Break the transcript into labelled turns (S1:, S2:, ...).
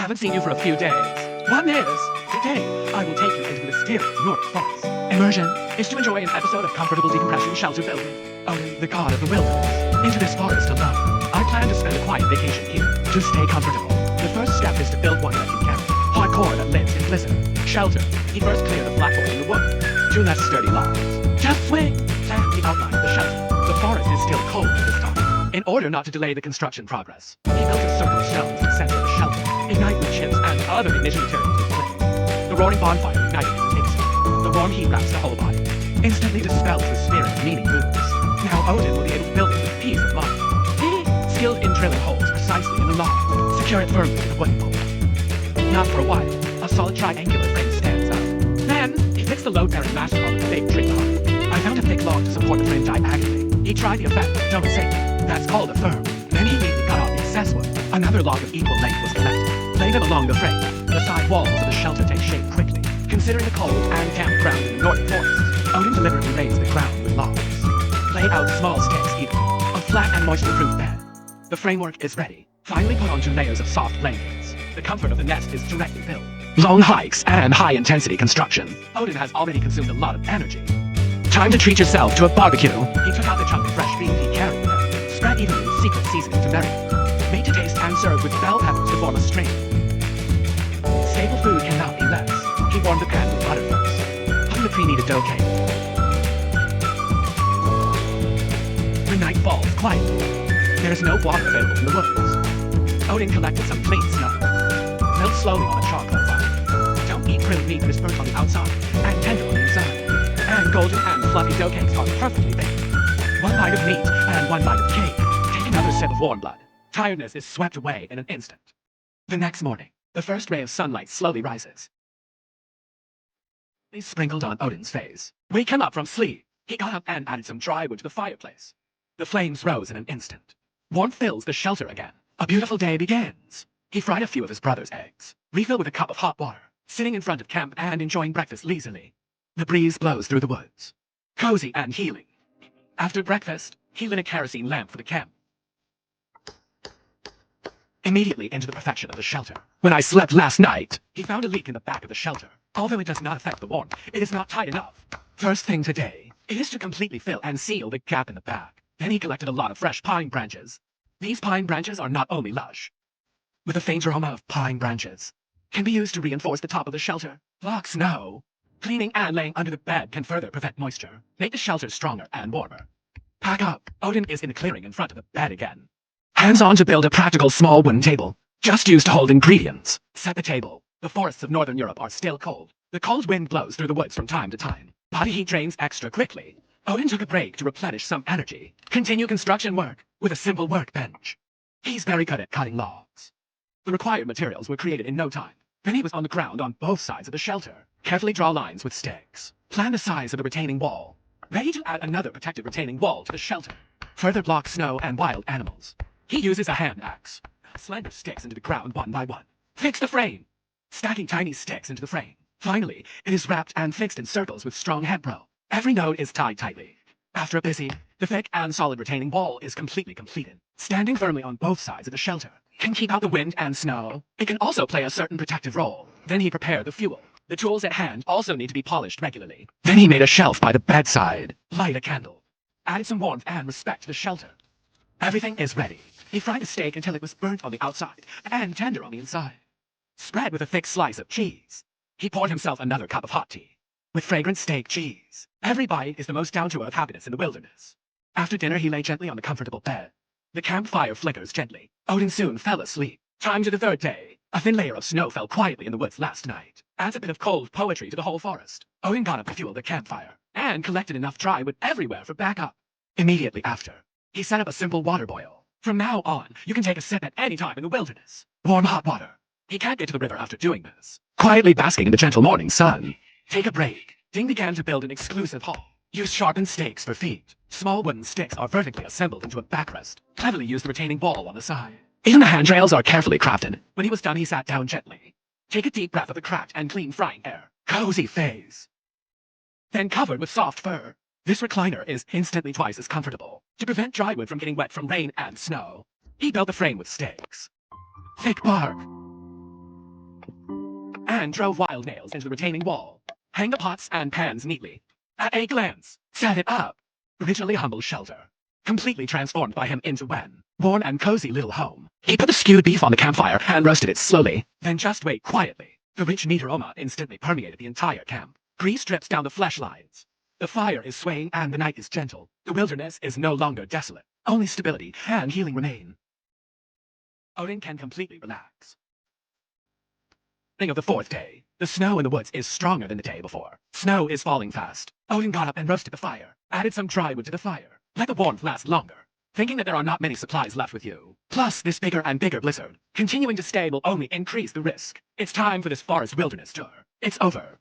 S1: Haven't seen you for a few days. One is, today, I will take you into the mysterious Nordic forest. Immersion is to enjoy an episode of comfortable decompression shelter filled with Odin, the god of the wilderness. Into this forest alone, I plan to spend a quiet vacation here to stay comfortable. The first step is to build one that can carry hardcore that lives in blizzard. Shelter. He first clear the flatboard in the wood. 2 less sturdy logs. Just swing! Plan the outline of the shelter. The forest is still cold at this time. In order not to delay the construction progress, he built a circle of stones in the center of the shelter. Ignite with chips and other ignition materials with flames. The roaring bonfire ignited in an instant. The warm heat wraps the whole body. Instantly dispels the spirit of meaning boots. Now Odin will be able to build it with peace of mind. He, skilled in drilling holes precisely in the log, secure it firmly with a wooden pole. Not for a while, a solid triangular frame stands out. Then, he fixed the load-bearing master on the big tree behind. I found a thick log to support the frame diagonally. He tried the effect, but don't say it. That's called a firm. Then he neatly cut off the excess wood. Another log of equal length was collected. Lay them along the frame. The side walls of the shelter take shape quickly. Considering the cold and damp ground in the Nordic forest, Odin deliberately raised the ground with logs. Lay out small sticks evenly. A flat and moisture-proof bed. The framework is ready. Finally put on 2 layers of soft blankets. The comfort of the nest is directly built. Long hikes and high-intensity construction. Odin has already consumed a lot of energy. Time to treat yourself to a barbecue. He took out the chunk of fresh beef he carried with him. Spread evenly with secret seasoning to marinate. Made to taste and served with bell peppers to form a string. Staple food cannot be less. He warmed the pan with butter first. Putting the pre-kneaded dough cake. The night falls quietly. There is no water available in the woods. Odin collected some clean snow. Melt slowly on a charcoal fire. Don't eat grilled meat that is burnt on the outside and tender on the inside. And golden and fluffy dough cakes are perfectly baked. 1 bite of meat and 1 bite of cake. Take another sip of warm blood. Tiredness is swept away in an instant. The next morning, the first ray of sunlight slowly rises. They sprinkled on Odin's face. Wake him up from sleep. He got up and added some dry wood to the fireplace. The flames rose in an instant. Warmth fills the shelter again. A beautiful day begins. He fried a few of his brother's eggs. Refilled with a cup of hot water. Sitting in front of camp and enjoying breakfast leisurely. The breeze blows through the woods. Cozy and healing. After breakfast, he lit a kerosene lamp for the camp. Immediately into the perfection of the shelter. When I slept last night, he found a leak in the back of the shelter. Although it does not affect the warmth, it is not tight enough. First thing today, it is to completely fill and seal the gap in the back. Then he collected a lot of fresh pine branches. These pine branches are not only lush, with a faint aroma of pine branches, can be used to reinforce the top of the shelter, block snow. Cleaning and laying under the bed can further prevent moisture, make the shelter stronger and warmer. Pack up. Odin is in the clearing in front of the bed again. Hands on to build a practical small wooden table, just used to hold ingredients. Set the table. The forests of northern Europe are still cold. The cold wind blows through the woods from time to time. Body heat drains extra quickly. Odin took a break to replenish some energy. Continue construction work with a simple workbench. He's very good at cutting logs. The required materials were created in no time. Then he was on the ground on both sides of the shelter. Carefully draw lines with sticks. Plan the size of the retaining wall. Ready to add another protective retaining wall to the shelter. Further block snow and wild animals. He uses a hand axe. Slender sticks into the ground 1 by 1. Fix the frame. Stacking tiny sticks into the frame. Finally, it is wrapped and fixed in circles with strong headrow. Every node is tied tightly. After a busy, the thick and solid retaining wall is completely completed. Standing firmly on both sides of the shelter. Can keep out the wind and snow. It can also play a certain protective role. Then he prepared the fuel. The tools at hand also need to be polished regularly. Then he made a shelf by the bedside. Light a candle. Added some warmth and respect to the shelter. Everything is ready. He fried the steak until it was burnt on the outside and tender on the inside. Spread with a thick slice of cheese. He poured himself another cup of hot tea. With fragrant steak cheese. Every bite is the most down-to-earth happiness in the wilderness. After dinner he lay gently on the comfortable bed. The campfire flickers gently. Odin soon fell asleep. Time to the third day. A thin layer of snow fell quietly in the woods last night. Adds a bit of cold poetry to the whole forest. Odin got up to fuel the campfire, and collected enough dry wood everywhere for backup. Immediately after, he set up a simple water boil. From now on, you can take a sip at any time in the wilderness. Warm hot water. He can't get to the river after doing this. Quietly basking in the gentle morning sun. Take a break. Ding began to build an exclusive hall. Use sharpened stakes for feet. Small wooden sticks are vertically assembled into a backrest. Cleverly use the retaining wall on the side. Even the handrails are carefully crafted. When he was done, he sat down gently. Take a deep breath of the cracked and clean frying air. Cozy phase. Then covered with soft fur. This recliner is instantly twice as comfortable. To prevent dry wood from getting wet from rain and snow, he built the frame with stakes. Thick bark. and drove wild nails into the retaining wall. Hang the pots and pans neatly. At a glance, set it up. Originally humble shelter, completely transformed by him into one warm and cozy little home. He put the stewed beef on the campfire and roasted it slowly, then just wait quietly. The rich meat aroma instantly permeated the entire camp. Grease drips down the flesh lines. The fire is swaying and the night is gentle. The wilderness is no longer desolate. Only stability and healing remain. Odin can completely relax. Morning of the fourth day. The snow in the woods is stronger than the day before. Snow is falling fast. Odin got up and roasted the fire, added some dry wood to the fire. Let the warmth last longer. Thinking that there are not many supplies left with you. Plus, this bigger and bigger blizzard, continuing to stay will only increase the risk. It's time for this forest wilderness tour. It's over.